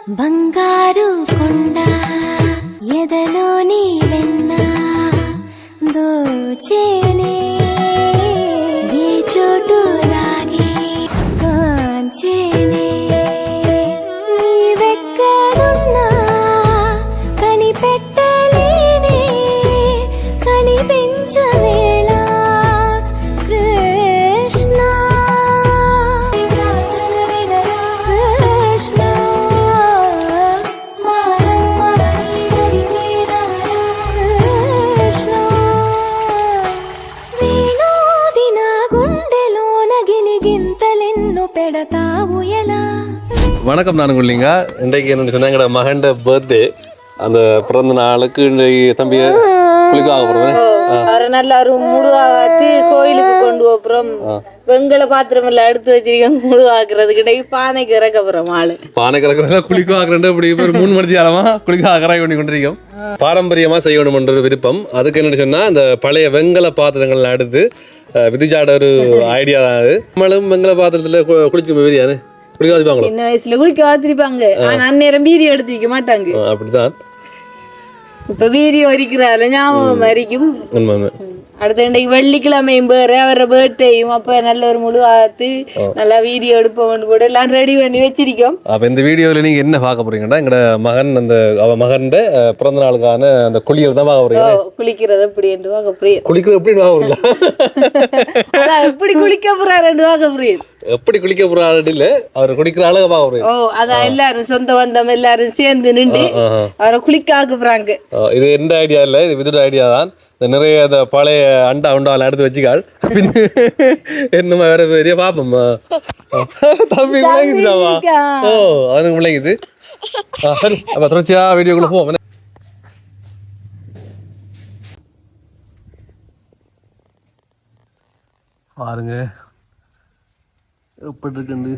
బంగారు కొండ ఎదలో నీ వెన్న దోచేనే ఏ చోటు లాగే కాంచేనే నీవెక్కడున్నా కనిపెట్టలేనే కనిపించవేళ కృష్ణ కృష్ణ కృష్ణ వేణోది నా గుండెలోన గిలిగింతలెన్ను పెడతావు ఎలా. வணக்கம், நான் குள்ளிங்க. இன்றைக்கு என்ன சொன்னா எங்களோட மகன் பர்த்டே. அந்த பிறந்த நாளுக்கு இன்றைக்கு தம்பியை குளிக்க ஆக போறேன். அவரை நல்லா ஒரு முழுவாத்து கோயிலுக்கு கொண்டு போறோம். வெங்கல பாத்திரம் எல்லாம் எடுத்து வச்சிருக்கோம் முழுவாக்குறதுக்கு. பானைக்கு இறக்க போறோம். ஆளு பானைக்கு இறக்குறதா குளிக்க ஆகுறேன். இப்படி ஒரு 3 மணி நேரமா குளிக்க ஆகராய் பண்ணி கொண்டிருக்கோம். பாரம்பரியமா செய்யணும்ன்ற விருப்பம். அதுக்கு என்ன சொன்னா அந்த பழைய வெங்கல பாத்திரங்கள் எடுத்து விதிச்சாட ஒரு ஐடியா தான் அது. நம்மளும் வெங்கல பாத்திரத்துல குளிச்சு விரியானு குளிக்க வச்சுப்பாங்களோ. சின்ன வயசுல குளிக்க வாத்திருப்பாங்க. ஆனா அந்நேரம் வீடியோ எடுத்து வைக்க மாட்டாங்க. அப்படிதான் இப்ப வீடியோ இருக்கிறால ஞாபகம் வரைக்கும். உண்மை. அடுத்த இன்றைக்கு வெள்ளிக்கிழமையும் பேரு அவர பர்த்டேயும். அப்ப நல்ல ஒரு முழு ஆத்து நல்லா வீடியோ எடுப்போம் கூட எல்லாம் ரெடி பண்ணி வச்சிருக்கோம். அப்ப இந்த வீடியோல நீங்க என்ன பார்க்க போறீங்கன்னா எங்கட மகன் அந்த மகன் பிறந்த நாளுக்கான அந்த குளியல் தான் பார்க்க போறீங்க. குளிக்கிறது எப்படி என்று பார்க்க புரியுது. குளிக்கிறது எப்படி பார்க்க எப்படி குளிக்க போறாரு பார்க்க புரியுது. எப்படி குளிக்க போறாரு இல்ல அவர் குளிக்கிற அழகா பார்க்க போறீங்க. ஓ அதான் எல்லாரும் சொந்த பந்தம் எல்லாரும் சேர்ந்து நின்று அவரை குளிக்க ஆக்குறாங்க. இது எந்த ஐடியா இல்ல, இது விதுட ஐடியா தான். நிறைய அந்த பழைய அண்டா உண்டாவில் எடுத்து வச்சுக்காள். என்னமா வேற பெரிய பாப்போம். தம்பி விளங்குதாவா? ஓ அவனுக்கு விளங்குது. சரி அப்ப தொடர்ச்சியா வீடியோக்குள்ள போவோம். பாருங்க எப்படி இருக்கு.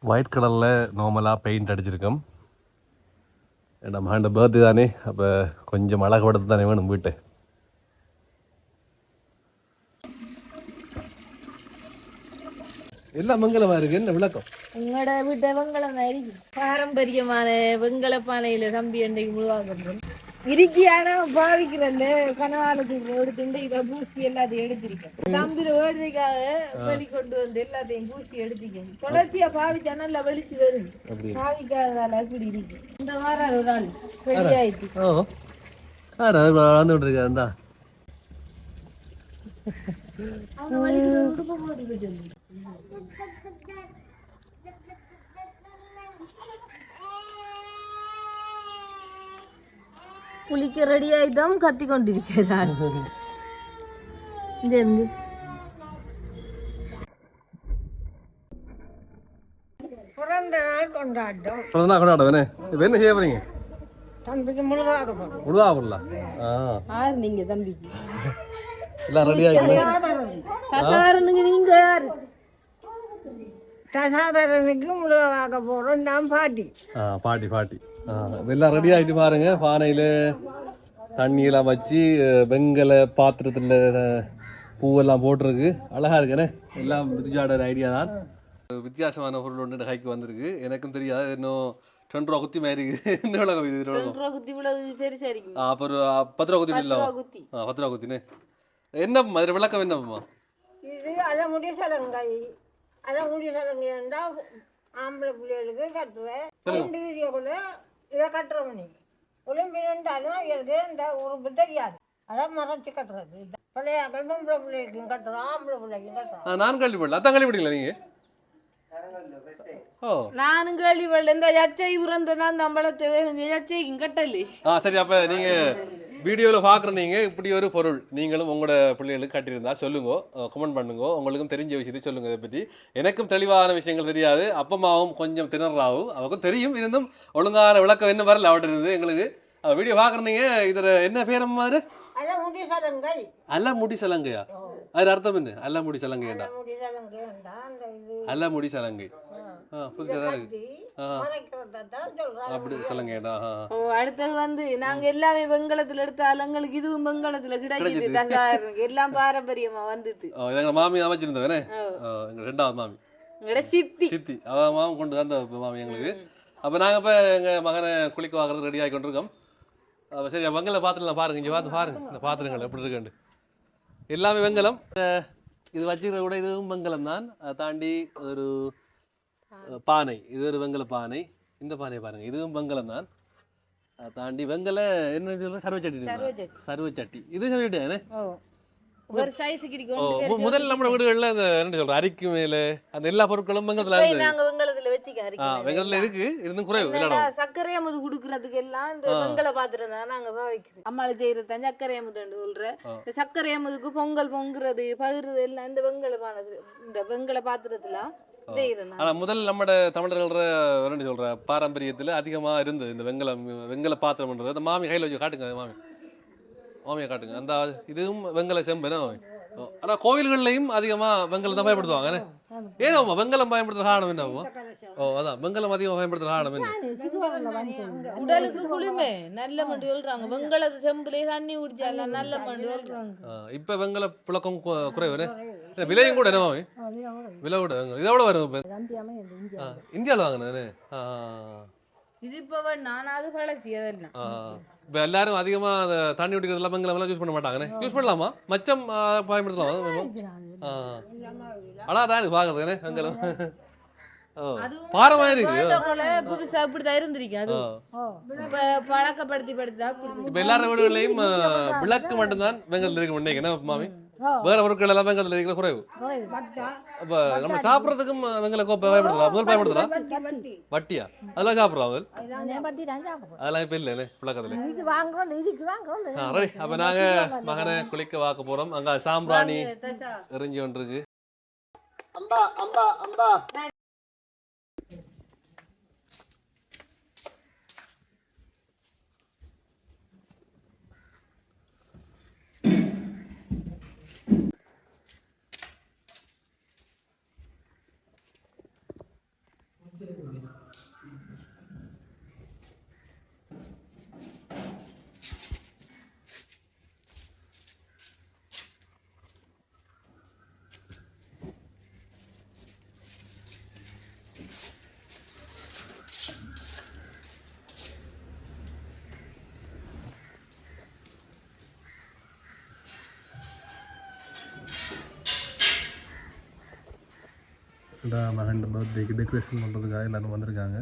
ஒயிட் கலரில் நார்மலாக பெயிண்ட் அடிச்சிருக்கோம். நம்ம ஹேண்ட் பர்த்டே தானே, அப்போ கொஞ்சம் அழகுபடுத்த தானே வேணும் வீட்டை. எல்லாம் மங்களமாக இருக்குது. என்ன விளக்கம்? உங்களோட வீட்டை வெங்கலம் பாரம்பரியமான வெங்கல பானையில் தம்பி அன்றைக்கு முழுவாக இருக்கியான பாவிக்கிறல்ல கனவாளுக்கு எடுத்துட்டு இதை பூசி எல்லாத்தையும் எடுத்திருக்கேன். தம்பியில வேடுதைக்காக வெளி கொண்டு வந்து எல்லாத்தையும் பூசி எடுத்திருக்கேன். தொடர்ச்சியா பாவிச்சா நல்லா வெளிச்சு வருது. பாவிக்காததால அப்படி இருக்கு. இந்த வாரம் ஒரு நாள் வெளியாயிட்டு குளிக்க ரெடி ஆயிட்டோம். கத்தி கொண்டிருக்கிறார். பிறந்த நாள் கொண்டாட்டம் என்ன செய்ய போறீங்க? முழுதாக போடலாம். நீங்க தம்பிக்கு எல்லாம் ரெடி ஆகிடுங்க. நீங்க யாரு? தசாதரனுக்கு முழுவாக போறோம். நான் பாட்டி பாட்டி எல்லாம் ரெடி ஆகிட்டு பாருங்க. பானையில் தண்ணியெல்லாம் வச்சு வெங்கல பாத்திரத்தில் பூவெல்லாம் போட்டிருக்கு. அழகா இருக்குண்ணே. எல்லாம் விதிஜாட ஐடியா தான். வித்தியாசமான பொருள் ஒன்று கைக்கு வந்திருக்கு. எனக்கும் தெரியாது. இன்னும் 2 ரூபா குத்தி மாதிரி இருக்குது. என்ன விளக்கம் இது? 2 ரூபா குத்தி பெருசா இருக்கு. அப்புறம் 10 ரூபா குத்தி இல்லை. 10 ரூபா குத்தினே. என்னம்மா இது விளக்கம்? என்னம்மா இது அலமுடி சலங்கை. அலமுடி சலங்கை இருந்தால் ஆம்பளை பிள்ளைகளுக்கு கட்டுவேன். 2 வீடியோக்குள்ள இதை கட்டுறோம். நீ ஒளிம்பினாலும் இருக்கு இந்த உறுப்பு தெரியாது. அதான் மறைச்சு கட்டுறது. பழைய பொம்பளை பிள்ளைக்கும் கட்டுறோம், ஆம்பளை பிள்ளைக்கும் கட்டுறோம். நான் கேள்விப்படல. அதான் கேள்விப்பட்டீங்களா நீங்க? நானும் கேள்விப்படல. இந்த ஜச்சை பிறந்ததான் நம்மளத்தை ஜச்சைக்கும் கட்டலை. சரி அப்ப நீங்க வீடியோவில் பார்க்குற நீங்கள் இப்படி ஒரு பொருள் நீங்களும் உங்களோட பிள்ளைகளுக்கு கட்டியிருந்தா சொல்லுங்க, கமெண்ட் பண்ணுங்க. உங்களுக்கும் தெரிஞ்ச விஷயத்தை சொல்லுங்க. இதை பற்றி எனக்கும் தெளிவான விஷயங்கள் தெரியாது. அப்பமாவும் கொஞ்சம் திணறாவும் அவருக்கும் தெரியும். இருந்தும் ஒழுங்கான விளக்கம் என்ன வரல அவர்கிட்ட இருந்து எங்களுக்கு. வீடியோ பார்க்குறீங்க. இதில் என்ன பேர் மாதிரி அல்ல முடி சலங்கையா? அது அர்த்தம் என்ன? அல்ல முடி சலங்கையா? அல்ல முடி சலங்கை. புதுசாக தான் இருக்கு மறைக்கிறதான் சொல்றாங்க. அப்படி சொல்லுங்கடா. ஓ, அடுத்தது வந்து நாங்க எல்லாமே வெங்கலத்துல எடுத்தாலும் எங்களுக்கு இதுவும் வெங்கலத்துல கிடைக்குது. தந்தாயிரம் எல்லாம் பாரம்பரியமா வந்துட்டு. எங்கள் மாமி அமைச்சிருந்தவனே, எங்கள் 2வது மாமி எங்கட சித்தி சித்தி அவன் மாமி கொண்டு வந்த மாமி எங்களுக்கு. அப்போ நாங்கள் இப்போ எங்கள் மகனை குளிக்க வாங்குறது ரெடி ஆகி கொண்டிருக்கோம். அப்போ சரி வெங்கல பாத்திரம் பாருங்க, இங்கே பார்த்து பாருங்க இந்த பாத்திரங்கள் எப்படி இருக்குண்டு. எல்லாமே வெங்கலம். இது வச்சுக்கிறத கூட இதுவும் வெங்கலம் தான். அதை தாண்டி ஒரு பானை, இது ஒரு வெங்கல பானை. இந்த பானையை பாருங்க, இதுவும் வெங்கலம் தான். அதை தாண்டி வெங்கல என்ன சொல்ற சர்வச்சட்டி. சர்வச்சட்டி இது சர்வச்சட்டி தானே. ஒரு சைஸுக்கு இருக்கு. முதல்ல நம்ம வீடுகளில் அந்த என்ன சொல்ற அரிக்கு மேல அந்த எல்லா பொருட்களும் வெங்கலத்துல இருந்து நாங்க வெங்கலத்துல வச்சுக்க வெங்கலத்துல இருக்கு. இருந்தும் குறைவு சர்க்கரை அமுது குடுக்கறதுக்கு எல்லாம் இந்த வெங்கல பாத்திரம் தான் நாங்க பாவிக்கிறோம். அம்மாளை செய்யறது சர்க்கரை அமுதுன்னு சொல்ற. இந்த சர்க்கரை அமுதுக்கு பொங்கல் பொங்குறது பகிர்றது எல்லாம் இந்த வெங்கலமானது, இந்த வெங்கல பாத்திரத்துல. ஆனா முதல் நம்ம தமிழர்கள என்ன சொல்ற பாரம்பரியத்துல அதிகமா இருந்தது இந்த வெங்கல பாத்திரம்ன்றது. அந்த மாமி கையில வச்சு காட்டுங்க, மாமியை காட்டுங்க. அந்த இதுவும் வெங்கல செம்பு. ஆனா கோவில்கள்லயும் அதிகமா வெங்கலம் தான் பயன்படுத்துவாங்க. ஏன்னா வெங்கலம் பயன்படுத்துற காரணம் என்ன? அதான் வெங்கலம் அதிகமா பயன்படுத்துற காரணம் என்ன? உடலுக்கு குளிமை நல்ல மண்டி சொல்றாங்க. வெங்கல செம்புலயே தண்ணி குடிச்சால நல்ல மண்டி சொல்றாங்க. இப்ப வெங்கல புழக்கம் குறைவு, விலையும் கூட என்ன மாமி? விலை கூட இதை எவ்வளவு வரும் இப்ப? இந்தியாவில் வாங்கினே. இது இப்ப நானாவது பழசி அதெல்லாம். இப்போ எல்லாரும் அதிகமா அந்த தண்ணி குடிக்கிறதுலாம் வெங்கலம் எல்லாம் யூஸ் பண்ண மாட்டாங்கண்ணே. யூஸ் பண்ணலாமா? மச்சம் பயன்படுத்தலாம். ஆனா அதான் எனக்கு பாக்குறதுண்ணே வெங்கலம் பாரமா இருக்கு. புதுசா இப்படிதான் இருந்திருக்கு. அது இப்ப பழக்கப்படுத்தி இப்ப எல்லாரும் வீடுகளையும் விளக்கு மட்டும்தான் வெங்கல இருக்கு நினைக்கிறேன் மாமி. வேற பொருட்கள் எல்லாம் வெங்கலத்துல இருக்கிற குறைவு. அப்ப நம்ம சாப்பிடறதுக்கும் வெங்கல கோப்பை பயன்படுத்தலாம். முதல் பயன்படுத்தலாம். வட்டியா அதெல்லாம் சாப்பிடுறோம். அதெல்லாம் இப்ப இல்ல புழக்கத்துல. அப்ப நாங்க மகனை குளிக்க வாக்க போறோம். அங்க சாம்பிராணி எரிஞ்சு கொண்டு இருக்கு. அம்பா அம்பா அம்பா மகன் பர்த்டேக்கு டெக்கரேஷன் பண்ணுறதுக்காக எல்லாரும் வந்திருக்காங்க.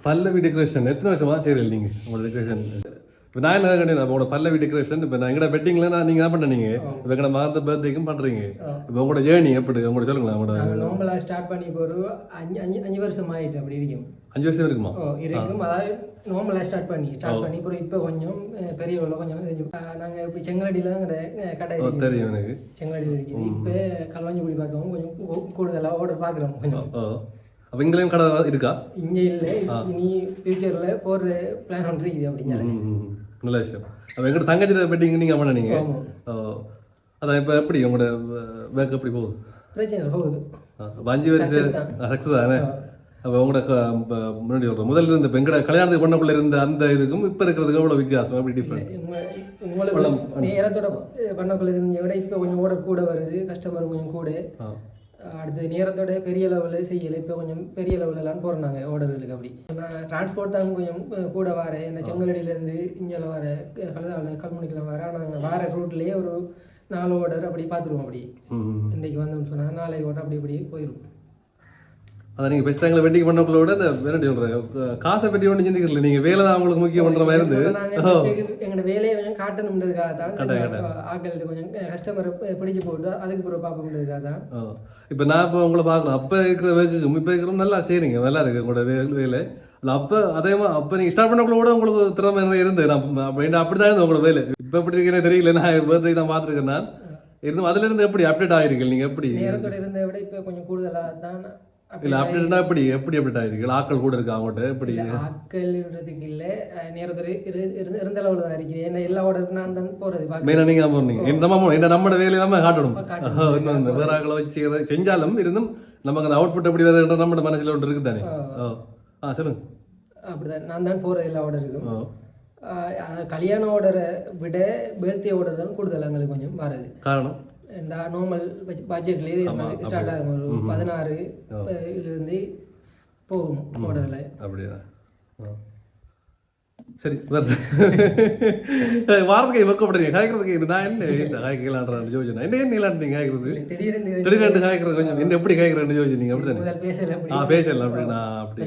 பல்லவி டெக்கரேஷன் எத்தனை வருஷமா செய்யல நீங்க உங்களோட டெக்கரேஷன்? இப்போ நான் என்ன கேட்டேன், உங்களோட பல்லவி டெக்கரேஷன் இப்போ நான் எங்கட வெட்டிங்ல நீங்க தான் பண்ணீங்க, இப்போ எங்கட மகந்த பர்த்டேக்கும் பண்றீங்க. இப்போ உங்களோட ஜேர்னி எப்படி உங்களோட சொல்லுங்களேன். உங்களோட நார்மலாக ஸ்டார்ட் பண்ணி இப்போ ஒரு 5 வருஷம் ஆகிட்டு அப்படி இருக்கும். 5 வருஷம் இருக்குமா? இருக்கும். அதாவது நார்மலாக ஸ்டார்ட் பண்ணி அப்புறம் இப்போ கொஞ்சம் பெரிய உள்ள கொஞ்சம் நாங்கள் இப்படி செங்கலடியில் கடை தெரியும் எனக்கு, செங்கலடியில் இருக்குது. இப்போ களுவாஞ்சிக்குடி பார்க்கவும் கொஞ்சம் கூடுதலாக ஆர்டர் பார்க்குறோம் கொஞ்சம். அப்போ இங்கேயும் கடை இருக்கா? இங்கே இல்லை, இனி ஃபியூச்சரில் போகிற பிளான் ஒன்று இருக்குது அப்படிங்க. நல்ல விஷயம். அப்போ எங்கள்கிட்ட தங்கச்சி வெட்டிங் நீங்கள் பண்ணீங்க. அதான் இப்போ எப்படி உங்களோட பேக் எப்படி போகுது? பிரச்சனை போகுது. 5 வருஷம் சக்ஸஸ் தானே? அப்போ உங்களோட முன்னாடி சொல்கிறேன், முதல்ல இருந்த இப்போ எங்கட கல்யாணத்துக்கு பண்ணக்குள்ளே இருந்த அந்த இதுக்கும் இப்போ இருக்கிறதுக்கும் எவ்வளோ வித்தியாசம், எப்படி டிஃப்ரெண்ட்? உங்களுக்கு நேரத்தோட பண்ணக்குள்ள இருந்த விட இப்போ கொஞ்சம் ஆர்டர் கூட வருது, கஸ்டமர் கொஞ்சம் கூட. அடுத்து நேரத்தோட பெரிய லெவலில் செய்யலை, இப்போ கொஞ்சம் பெரிய லெவலெல்லாம் போடுறாங்க ஆர்டர்களுக்கு. அப்படி நான் டிரான்ஸ்போர்ட் தான் கொஞ்சம் கூட வரேன். என்ன செங்கலடியிலேருந்து இங்கே வர கல்முனைக்கெல்லாம் வரேன். நாங்கள் வர ரூட்லேயே ஒரு 4 ஆர்டர் அப்படி பார்த்துருவோம். அப்படி இன்றைக்கு வந்தோம்னு சொன்னால் 4 ஆர்டர் அப்படி இப்படி போயிடும். அதை நீங்கள் பெஸ்ட் டைமில் வெட்டிங் பண்ணக்குள்ளோட இந்த வேறு சொல்கிறேன், காசை பற்றி ஒன்று சிந்திக்கல, நீங்கள் வேலை தான் உங்களுக்கு முக்கியம் பண்ணுற மாதிரி இருந்து எங்களோட வேலையை கொஞ்சம் காட்டணுன்றதுக்காக தான் ஆட்கள் கொஞ்சம் கஸ்டமரை பிடிச்சி போட்டு அதுக்கு பிறகு பார்ப்போம்ன்றதுக்காக தான். இப்போ நான் இப்போ உங்களை பார்க்கலாம், அப்போ இருக்கிற வேலைக்கும் இப்போ இருக்கிறோம் நல்லா செய்கிறீங்க, நல்லா இருக்குது உங்களோட வேலை. அப்போ அதே மாதிரி அப்போ நீங்கள் ஸ்டார்ட் பண்ணக்குள்ள கூட உங்களுக்கு திறமை நிறைய இருந்து நான் அப்படி தான் இருந்தேன் உங்களோட வேலை. இப்போ எப்படி இருக்கேன்னு தெரியல, நான் பர்த்டே தான் பார்த்துருக்கேன். நான் இருந்தும் அதுலேருந்து எப்படி அப்டேட் ஆகிருக்கு நீங்கள்? எப்படி நேரத்தோட இருந்த விட இப்போ கொஞ்சம் கூடுதலாக தான். இல்லை அப்டேட்னா எப்படி அப்டேட் ஆகிருக்கு? ஆட்கள் கூட இருக்கு அவங்கள்ட்ட? எப்படி ஆட்கள்ன்றதுக்கு இல்லை, நேரத்தோட இருந்த அளவில் தான் இருக்குது. ஏன்னா எல்லா ஆர்டருக்கு நான் தான் போகிறது. மெயினாக நீங்கள் போகிறீங்க, நம்மளோட வேலையில்லாம காட்டணும். வேற ஆட்களை வச்சு செஞ்சாலும் இருந்தும் நமக்கு அந்த அவுட்புட் எப்படி வருதுன்ற நம்மளோட மனசில் ஒன்று இருக்குது தானே? சொல்லுங்க. அப்படிதான் நான் தான் போகிறது எல்லா ஆர்டருக்கும். கல்யாண ஆர்டரை விட பர்த்டே ஆர்டர் தான் கூடுதல் எங்களுக்கு கொஞ்சம் வருது. காரணம் நார்மல் பட்ஜெட்லேயே ஸ்டார்ட் ஆகும். ஒரு 16 இருந்து போகும் ஆர்டரில். அப்படியா? சரி, வாரத்துக்கு வெக்கப்படுறீங்க காய்க்கிறதுக்கு. நான் என்ன காய்க்கலான்ற யோசனை என்ன நீலான்றீங்க காய்க்கிறது திடீரெண்டு காய்க்கிறது கொஞ்சம் என்ன எப்படி காய்க்கிறேன்னு யோசிச்சீங்க? அப்படிதான் பேசல அப்படின்னா அப்படி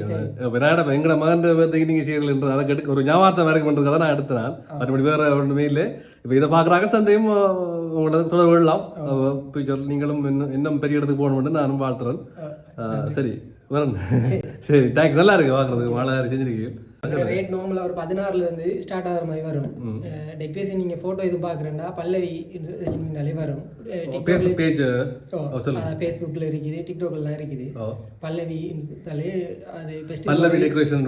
இப்போ எங்கட மகன் பேர்த்துக்கு நீங்கள் செய்யலன்றது அதை கெடுக்க ஒரு ஞாபகத்தை வரைக்கும் பண்ணுறதுக்காக நான் எடுத்தேன். மற்றபடி வேறு ஒன்றுமே இல்லை. இப்போ இதை பார்க்குறாங்க, சண்டையும் உங்களோட தொடர்பு கொள்ளலாம். ஃபியூச்சர் நீங்களும் இன்னும் பெரிய இடத்துக்கு போகணும்னு நானும் வாழ்த்துறேன். சரி வரேன். சரி, தேங்க்ஸ். நல்லா இருக்கு பார்க்குறதுக்கு, மழை செஞ்சுருக்கீங்க. ரேட் நார்மலாக ஒரு 16லேருந்து ஸ்டார்ட் ஆகிற மாதிரி வரும். டெக்கரேஷன் நீங்கள் ஃபோட்டோ இது பார்க்குறேன்னா பல்லவி வரும். ஃபேஸ்புக்கில் இருக்குது, டிக்டாக்லாம் இருக்குது. பல்லவி அது பெஸ்ட் பல்லவி டெக்கரேஷன்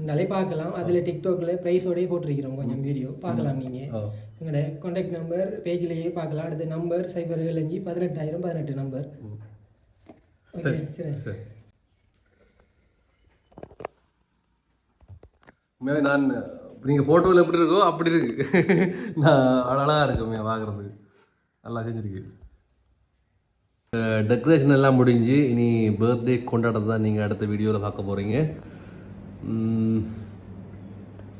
இருந்தாலே பார்க்கலாம். அதில் டிக்டாக்ல ப்ரைஸோடய போட்டிருக்கிறோம் கொஞ்சம் வீடியோ பார்க்கலாம். நீங்கள் ஓ எங்களோட கான்டாக்ட் நம்பர் பேஜ்லேயே பார்க்கலாம். அடுத்த நம்பர் 075 18 நம்பர். ஓகே சரி சரி. உண்மையாகவே நான் நீங்கள் ஃபோட்டோவில் எப்படி இருக்கோ அப்படி இருக்கு. நான் அழகாக இருக்கு உண்மையாக பார்க்குறதுக்கு. நல்லா செஞ்சுருக்கு. டெக்கரேஷன் எல்லாம் முடிஞ்சு இனி பர்த்டே கொண்டாடுறது தான் நீங்கள் அடுத்த வீடியோவில் பார்க்க போகிறீங்க.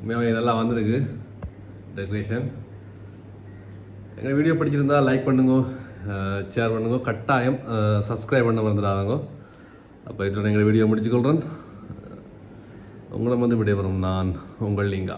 உண்மையாகவே நல்லா வந்திருக்கு டெக்கரேஷன். எங்கள் வீடியோ பிடிச்சிருந்தா லைக் பண்ணுங்க, ஷேர் பண்ணுங்க, கட்டாயம் சப்ஸ்கிரைப் பண்ண வந்துடாதங்க. அப்போ இதோட எங்கள் வீடியோ முடிச்சுக்கொள்கிறேன். உங்களை வந்து விடைபெறும் நான் உங்கள் லிங்கா.